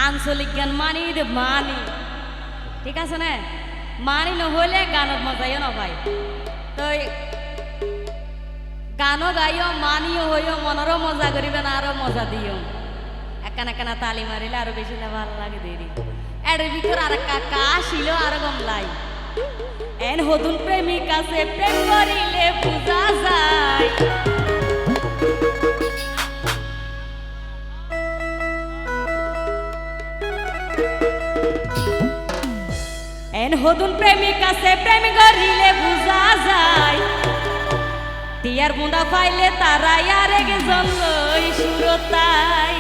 আঞ্চলিক গান মানি দে মানি ঠিক আছে না মানি নহলে গানত মজাইও নপাই তই গানও গাইও মানিও হইও মনেরও মজা করিবে না আরো মজা দিও একানা একানা তালি মারিলে আরো বেশি ভালো লাগে দেরি এর ভিতর আর কাকা আসিল আরো গমলাই এন হতুন প্রেমিক আছে প্রেম করিলে পূজা যায় এন হতুন প্রেমিক আছে প্রেম করিলে পূজা যায় টিয়ার বুঁদা পাইলে তারা আরেক জন লই সুরতাই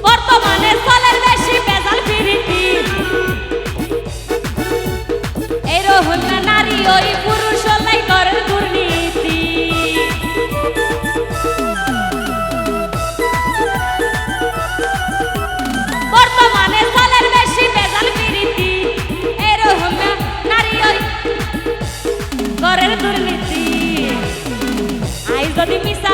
বর্তমানে চলের বেশি বেজাল ফিরিতি এরকম নারী ওই পুরুষ লাই করে দুর্নীতি বর্তমানে চলের বেশি বেজাল ফিরিতি এরকম নারী ওই করে দুর্নীতি আই যদি মিশা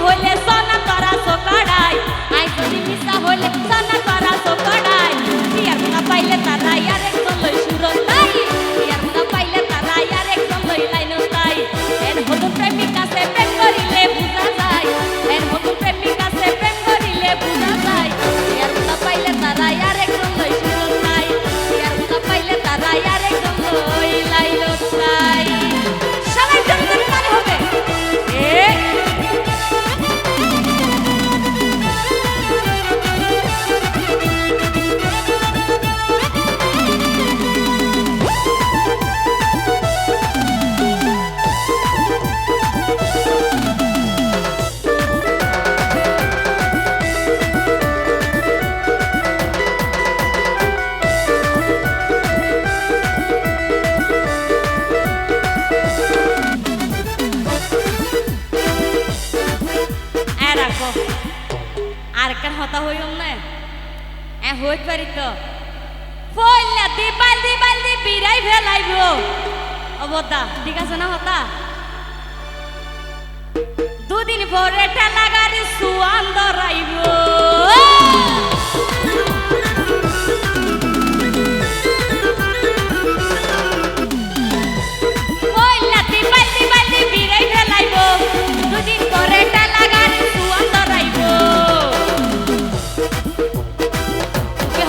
হইলে সোনা করা সোকাড়াই আই যদি মিশা হইলে সোনা করা সোকাড়াই টিয়ার মুনা পাইলে তারা আরেক জন লই সুরতাই টিয়ার মুনা পাইলে তারা আরেক জন লই লাইনতাই এর হতুন প্রেমিক আছে প্রেম করিলে বুঝা যায় এর হতুন প্রেমিক আছে প্রেম করিলে বুঝা যায় টিয়ার মুনা পাইলে তারা আরেক জন লই সুরতাই টিয়ার মুনা পাইলে তারা আরেক জন লই লাইনতাই সবাই জন্য তালি হবে আরেকটা হতা হইম না হইতে পারি তো ফইলা দি বালদি বিরাই ফেলাইব অবদা ঠিক আছে না হতা দুদিন পরে ঠেলা গাড়ি সুয়ান ধরাইব ফইলা দি বালদি বিরাই ফেলাইব দুদিন পরে ঠেলা গাড়ি সুয়ান ধরাইব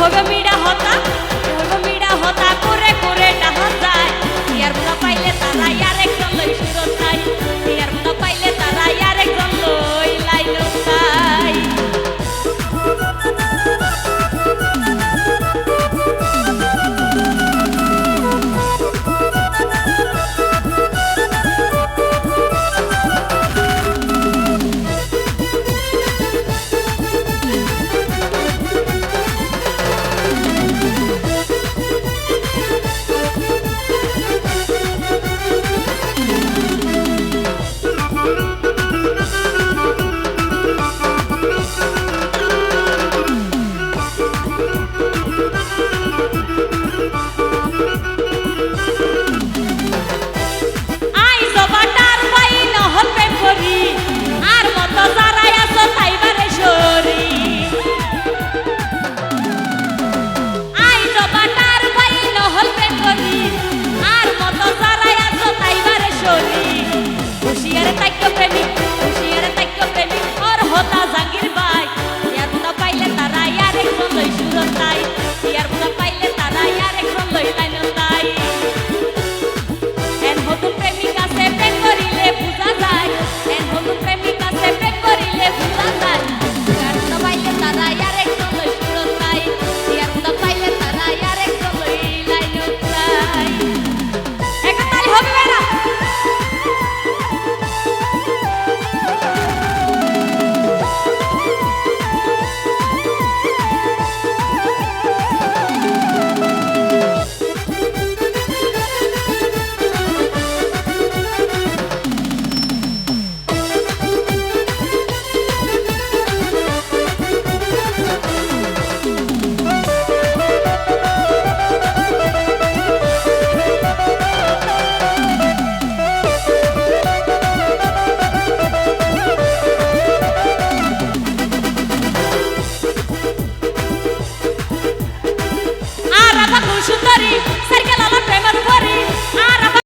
হবে মিড়া হতা করে করে ডাহা যায় টিয়ার মুনা পাইলে তারা আরেক জন লই সুরতাই টিয়ার মুনা পাইলে তারা আরেক জন লই লাইনতাই সুন্দরী সাইকেল আলো প্রেমের পরি আর